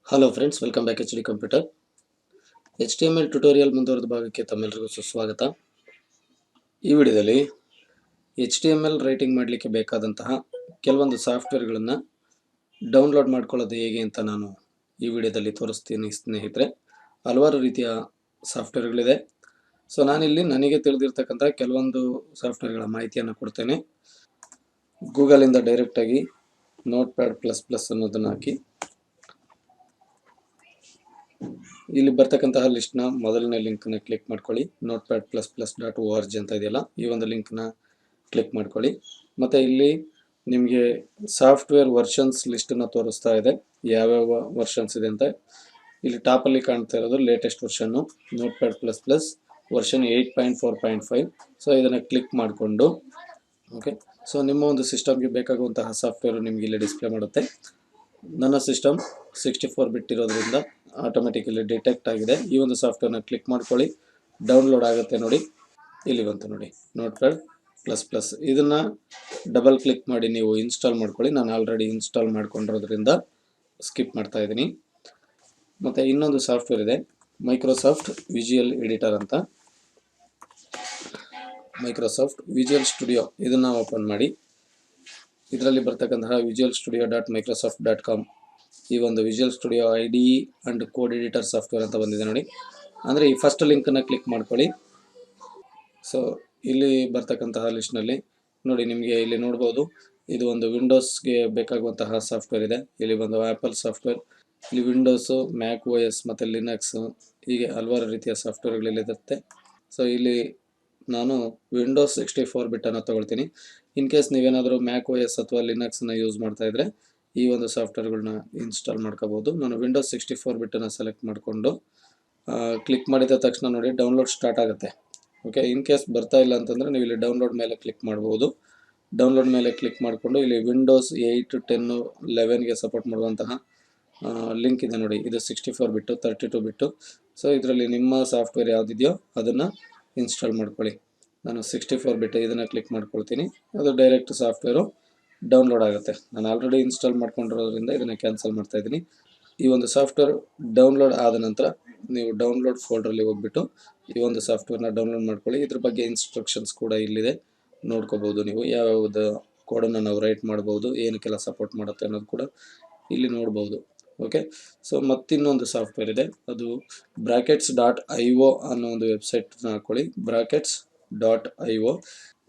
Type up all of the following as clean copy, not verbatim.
Hello friends, welcome back H D computer. HTML tutorial ಮುಂದುವರೆದ ಭಾಗಕ್ಕೆ ತಮ್ಮೆಲ್ಲರಿಗೂ ಸುಸ್ವಾಗತ. ಈ ವಿಡಿಯೋದಲ್ಲಿ HTML ರೈಟಿಂಗ್ ಮಾಡಲಿಕ್ಕೆ ಬೇಕಾದಂತಹ ಕೆಲವೊಂದು ಸಾಫ್ಟ್ವೇರ್ಗಳನ್ನು ಡೌನ್ಲೋಡ್ ಮಾಡ್ಕೊಳ್ಳೋದು ಹೇಗೆ ಅಂತ ನಾನು ಈ ವಿಡಿಯೋದಲ್ಲಿ ತೋರಿಸ್ತೀನಿ ಸ್ನೇಹಿತರೆ. ಹಲವಾರು ರೀತಿಯ ಸಾಫ್ಟ್ವೇರ್ಗಳಿದೆ. ಸೊ ನಾನಿಲ್ಲಿ ನನಗೆ ತಿಳಿದಿರ್ತಕ್ಕಂಥ ಕೆಲವೊಂದು ಸಾಫ್ಟ್ವೇರ್ಗಳ ಮಾಹಿತಿಯನ್ನು ಕೊಡ್ತೇನೆ. ಗೂಗಲಿಂದ ಡೈರೆಕ್ಟಾಗಿ Notepad++ ಅನ್ನೋದನ್ನು ಹಾಕಿ ಇಲ್ಲಿ ಬರ್ತಕ್ಕಂತಹ ಲಿಸ್ಟ್ನ ಮೊದಲನೇ ಲಿಂಕ್ನ ಕ್ಲಿಕ್ ಮಾಡ್ಕೊಳ್ಳಿ. notepad++.org ಅಂತ ಇದೆಯಲ್ಲ, ಈ ಒಂದು ಲಿಂಕ್ನ ಕ್ಲಿಕ್ ಮಾಡ್ಕೊಳ್ಳಿ. ಮತ್ತು ಇಲ್ಲಿ ನಿಮಗೆ ಸಾಫ್ಟ್ವೇರ್ ವರ್ಷನ್ಸ್ ಲಿಸ್ಟನ್ನು ತೋರಿಸ್ತಾ ಇದೆ, ಯಾವ್ಯಾವ ವರ್ಷನ್ಸ್ ಇದೆ ಅಂತ. ಇಲ್ಲಿ ಟಾಪಲ್ಲಿ ಕಾಣ್ತಾ ಇರೋದು ಲೇಟೆಸ್ಟ್ ವರ್ಷನ್ನು, Notepad++ ವರ್ಷನ್ 8.4.5. ಸೊ ಇದನ್ನು ಕ್ಲಿಕ್ ಮಾಡಿಕೊಂಡು ಓಕೆ. ಸೊ ನಿಮ್ಮ ಒಂದು ಸಿಸ್ಟಮ್ಗೆ ಬೇಕಾಗುವಂತಹ ಸಾಫ್ಟ್ವೇರು ನಿಮಗೆ ಇಲ್ಲಿ ಡಿಸ್ಪ್ಲೇ ಮಾಡುತ್ತೆ. ನನ್ನ ಸಿಸ್ಟಮ್ 64 ಬಿಟ್ ಇರೋದ್ರಿಂದ ಆಟೋಮೆಟಿಕಲಿ ಡಿಟೆಕ್ಟ್ ಆಗಿದೆ. ಈ ಒಂದು ಸಾಫ್ಟ್ವೇರ್ನ ಕ್ಲಿಕ್ ಮಾಡ್ಕೊಳ್ಳಿ, ಡೌನ್ಲೋಡ್ ಆಗುತ್ತೆ ನೋಡಿ. ಇಲ್ಲಿ ಬಂತು ನೋಡಿ Notepad++. ಇದನ್ನು ಡಬಲ್ ಕ್ಲಿಕ್ ಮಾಡಿ ನೀವು ಇನ್ಸ್ಟಾಲ್ ಮಾಡ್ಕೊಳ್ಳಿ. ನಾನು ಆಲ್ರೆಡಿ ಇನ್ಸ್ಟಾಲ್ ಮಾಡ್ಕೊಂಡಿರೋದ್ರಿಂದ ಸ್ಕಿಪ್ ಮಾಡ್ತಾ ಇದ್ದೀನಿ. ಮತ್ತು ಇನ್ನೊಂದು ಸಾಫ್ಟ್ವೇರ್ ಇದೆ, ಮೈಕ್ರೋಸಾಫ್ಟ್ ವಿಜುವಲ್ ಎಡಿಟರ್ ಅಂತ. ಮೈಕ್ರೋಸಾಫ್ಟ್ ವಿಜುವಲ್ ಸ್ಟುಡಿಯೋ ಇದನ್ನು ಓಪನ್ ಮಾಡಿ. ಇದರಲ್ಲಿ ಬರ್ತಕ್ಕಂತಹ visualstudio.microsoft.com ಈ ಒಂದು visual studio IDE and code editor software ಅಂತ ಬಂದಿದೆ ನೋಡಿ. ಅಂದರೆ ಈ ಫಸ್ಟ್ ಲಿಂಕನ್ನು ಕ್ಲಿಕ್ ಮಾಡ್ಕೊಳ್ಳಿ. ಸೊ ಇಲ್ಲಿ ಬರ್ತಕ್ಕಂತಹ ಲಿಸ್ಟ್ನಲ್ಲಿ ನೋಡಿ, ನಿಮಗೆ ಇಲ್ಲಿ ನೋಡ್ಬೋದು, ಇದು ಒಂದು ವಿಂಡೋಸ್ಗೆ ಬೇಕಾಗುವಂತಹ ಸಾಫ್ಟ್ವೇರ್ ಇದೆ. ಇಲ್ಲಿ ಒಂದು ಆ್ಯಪಲ್ ಸಾಫ್ಟ್ವೇರ್, ಇಲ್ಲಿ ವಿಂಡೋಸು, ಮ್ಯಾಕ್ OS ಮತ್ತು ಲಿನಕ್ಸ್, ಹೀಗೆ ಹಲವಾರು ರೀತಿಯ ಸಾಫ್ಟ್ವೇರ್ಗಳಿರುತ್ತೆ. ಸೊ ಇಲ್ಲಿ ನಾನು ವಿಂಡೋಸ್ 64 ಬಿಟ್ಟನ್ನು ತೊಗೊಳ್ತೀನಿ. ಇನ್ ಕೇಸ್ ನೀವೇನಾದರೂ ಮ್ಯಾಕ್ OS ಅಥವಾ ಲಿನಕ್ಸ್ನ ಯೂಸ್ ಮಾಡ್ತಾ ಇದ್ದರೆ ಈ ಒಂದು ಸಾಫ್ಟ್ವೇರ್ಗಳನ್ನ ಇನ್ಸ್ಟಾಲ್ ಮಾಡ್ಕೋಬೋದು. ನಾನು ವಿಂಡೋಸ್ 64 ಬಿಟ್ಟನ್ನು ಸೆಲೆಕ್ಟ್ ಮಾಡಿಕೊಂಡು ಕ್ಲಿಕ್ ಮಾಡಿದ ತಕ್ಷಣ ನೋಡಿ ಡೌನ್ಲೋಡ್ ಸ್ಟಾರ್ಟ್ ಆಗುತ್ತೆ. ಓಕೆ, ಇನ್ ಕೇಸ್ ಬರ್ತಾ ಇಲ್ಲ ಅಂತಂದರೆ ನೀವು ಇಲ್ಲಿ ಡೌನ್ಲೋಡ್ ಮೇಲೆ ಕ್ಲಿಕ್ ಮಾಡ್ಬೋದು. ಡೌನ್ಲೋಡ್ ಮೇಲೆ ಕ್ಲಿಕ್ ಮಾಡಿಕೊಂಡು ಇಲ್ಲಿ ವಿಂಡೋಸ್ 8, 10, 11ಗೆ ಸಪೋರ್ಟ್ ಮಾಡುವಂತಹ ಲಿಂಕ್ ಇದೆ ನೋಡಿ. ಇದು 64 ಬಿಟ್ಟು, 32 ಬಿಟ್ಟು. ಸೊ ಇದರಲ್ಲಿ ನಿಮ್ಮ ಸಾಫ್ಟ್ವೇರ್ ಯಾವುದಿದೆಯೋ ಅದನ್ನು ಇನ್ಸ್ಟಾಲ್ ಮಾಡ್ಕೊಳ್ಳಿ. ನಾನು 64 ಬಿಟ್ಟು ಇದನ್ನು ಕ್ಲಿಕ್ ಮಾಡ್ಕೊಳ್ತೀನಿ. ಅದು ಡೈರೆಕ್ಟ್ ಸಾಫ್ಟ್ವೇರು ಡೌನ್ಲೋಡ್ ಆಗುತ್ತೆ. ನಾನು ಆಲ್ರೆಡಿ ಇನ್ಸ್ಟಾಲ್ ಮಾಡ್ಕೊಂಡಿರೋದ್ರಿಂದ ಇದನ್ನು ಕ್ಯಾನ್ಸಲ್ ಮಾಡ್ತಾ ಇದ್ದೀನಿ. ಈ ಒಂದು ಸಾಫ್ಟ್ವೇರ್ ಡೌನ್ಲೋಡ್ ಆದ ನಂತರ ನೀವು ಡೌನ್ಲೋಡ್ ಫೋಲ್ಡ್ರಲ್ಲಿ ಹೋಗ್ಬಿಟ್ಟು ಈ ಒಂದು ಸಾಫ್ಟ್ವೇರ್ನ ಡೌನ್ಲೋಡ್ ಮಾಡ್ಕೊಳ್ಳಿ. ಇದ್ರ ಬಗ್ಗೆ ಇನ್ಸ್ಟ್ರಕ್ಷನ್ಸ್ ಕೂಡ ಇಲ್ಲಿದೆ, ನೋಡ್ಕೋಬೋದು ನೀವು. ಯಾವ್ಯಾವುದು ಕೋಡನ್ನು ನಾವು ರೈಟ್ ಮಾಡ್ಬೋದು, ಏನಕ್ಕೆಲ್ಲ ಸಪೋರ್ಟ್ ಮಾಡುತ್ತೆ ಅನ್ನೋದು ಕೂಡ ಇಲ್ಲಿ ನೋಡ್ಬೋದು. ಓಕೆ, ಸೊ ಮತ್ತಿನ್ನೊಂದು ಸಾಫ್ಟ್ವೇರ್ ಇದೆ, ಅದು brackets.io ಅನ್ನೋ ಒಂದು ವೆಬ್ಸೈಟ್ನ ಹಾಕ್ಕೊಳ್ಳಿ. brackets.io.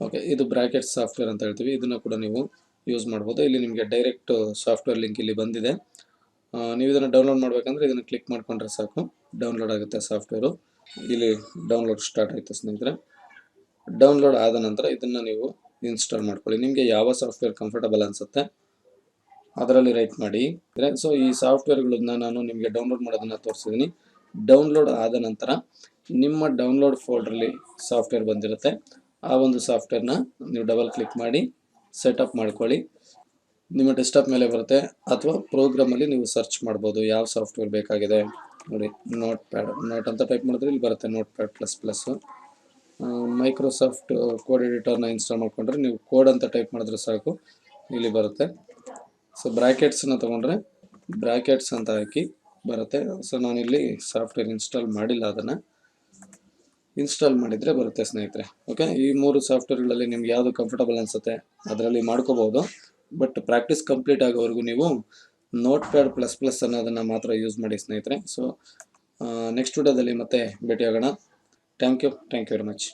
ಓಕೆ, ಇದು ಬ್ರಾಕೆಟ್ಸ್ ಸಾಫ್ಟ್ವೇರ್ ಅಂತ ಹೇಳ್ತೀವಿ. ಇದನ್ನು ಕೂಡ ನೀವು ಯೂಸ್ ಮಾಡ್ಬೋದು. ಇಲ್ಲಿ ನಿಮಗೆ ಡೈರೆಕ್ಟ್ ಸಾಫ್ಟ್ವೇರ್ ಲಿಂಕ್ ಇಲ್ಲಿ ಬಂದಿದೆ. ನೀವು ಇದನ್ನು ಡೌನ್ಲೋಡ್ ಮಾಡಬೇಕಂದ್ರೆ ಇದನ್ನು ಕ್ಲಿಕ್ ಮಾಡ್ಕೊಂಡ್ರೆ ಸಾಕು, ಡೌನ್ಲೋಡ್ ಆಗುತ್ತೆ ಸಾಫ್ಟ್ವೇರು. ಇಲ್ಲಿ ಡೌನ್ಲೋಡ್ ಸ್ಟಾರ್ಟ್ ಆಯಿತು ಸ್ನೇಹಿತರೆ. ಡೌನ್ಲೋಡ್ ಆದ ನಂತರ ಇದನ್ನು ನೀವು ಇನ್ಸ್ಟಾಲ್ ಮಾಡ್ಕೊಳ್ಳಿ. ನಿಮಗೆ ಯಾವ ಸಾಫ್ಟ್ವೇರ್ ಕಂಫರ್ಟಬಲ್ ಅನಿಸುತ್ತೆ ಅದರಲ್ಲಿ ರೈಟ್ ಮಾಡಿ. ಸೊ ಈ ಸಾಫ್ಟ್ವೇರ್ಗಳನ್ನ ನಾನು ನಿಮಗೆ ಡೌನ್ಲೋಡ್ ಮಾಡೋದನ್ನು ತೋರಿಸಿದ್ದೀನಿ. ಡೌನ್ಲೋಡ್ ಆದ ನಂತರ ನಿಮ್ಮ ಡೌನ್ಲೋಡ್ ಫೋಲ್ಡ್ರಲ್ಲಿ ಸಾಫ್ಟ್ವೇರ್ ಬಂದಿರುತ್ತೆ. ಆ ಒಂದು ಸಾಫ್ಟ್ವೇರ್ನ ನೀವು ಡಬಲ್ ಕ್ಲಿಕ್ ಮಾಡಿ ಸೆಟಪ್ ಮಾಡ್ಕೊಳ್ಳಿ. ನಿಮ್ಮ ಡೆಸ್ಕ್ಟಾಪ್ ಮೇಲೆ ಬರುತ್ತೆ, ಅಥವಾ ಪ್ರೋಗ್ರಾಮಲ್ಲಿ ನೀವು ಸರ್ಚ್ ಮಾಡ್ಬೋದು ಯಾವ ಸಾಫ್ಟ್ವೇರ್ ಬೇಕಾಗಿದೆ ನೋಡಿ. ನೋಟ್ ಅಂತ ಟೈಪ್ ಮಾಡಿದ್ರೆ ಇಲ್ಲಿ ಬರುತ್ತೆ Notepad++. ಮೈಕ್ರೋಸಾಫ್ಟ್ ಕೋಡ್ ಎಡಿಟರ್ನ ಇನ್ಸ್ಟಾಲ್ ಮಾಡ್ಕೊಂಡ್ರೆ ನೀವು ಕೋಡ್ ಅಂತ ಟೈಪ್ ಮಾಡಿದ್ರೆ ಸಾಕು, ಇಲ್ಲಿ ಬರುತ್ತೆ. ಸೊ ಬ್ರ್ಯಾಕೆಟ್ಸನ್ನ ತೊಗೊಂಡ್ರೆ ಬ್ರ್ಯಾಕೆಟ್ಸ್ ಅಂತ ಹಾಕಿ ಬರುತ್ತೆ. ಸೊ ನಾನಿಲ್ಲಿ ಸಾಫ್ಟ್ವೇರ್ ಇನ್ಸ್ಟಾಲ್ ಮಾಡಿಲ್ಲ, ಅದನ್ನು ಇನ್ಸ್ಟಾಲ್ ಮಾಡಿದರೆ ಬರುತ್ತೆ ಸ್ನೇಹಿತರೆ. ಓಕೆ, ಈ 3 ಸಾಫ್ಟ್ವೇರ್ಗಳಲ್ಲಿ ನಿಮ್ಗೆ ಯಾವುದು ಕಂಫರ್ಟಬಲ್ ಅನಿಸುತ್ತೆ ಅದರಲ್ಲಿ ಮಾಡ್ಕೋಬೋದು. ಬಟ್ ಪ್ರಾಕ್ಟೀಸ್ ಕಂಪ್ಲೀಟ್ ಆಗೋವರೆಗೂ ನೀವು Notepad++ ಅನ್ನೋದನ್ನು ಮಾತ್ರ ಯೂಸ್ ಮಾಡಿ ಸ್ನೇಹಿತರೆ. ಸೊ ನೆಕ್ಸ್ಟ್ ವಿಡಿಯೋದಲ್ಲಿ ಮತ್ತೆ ಭೇಟಿಯಾಗೋಣ. Thank you very much.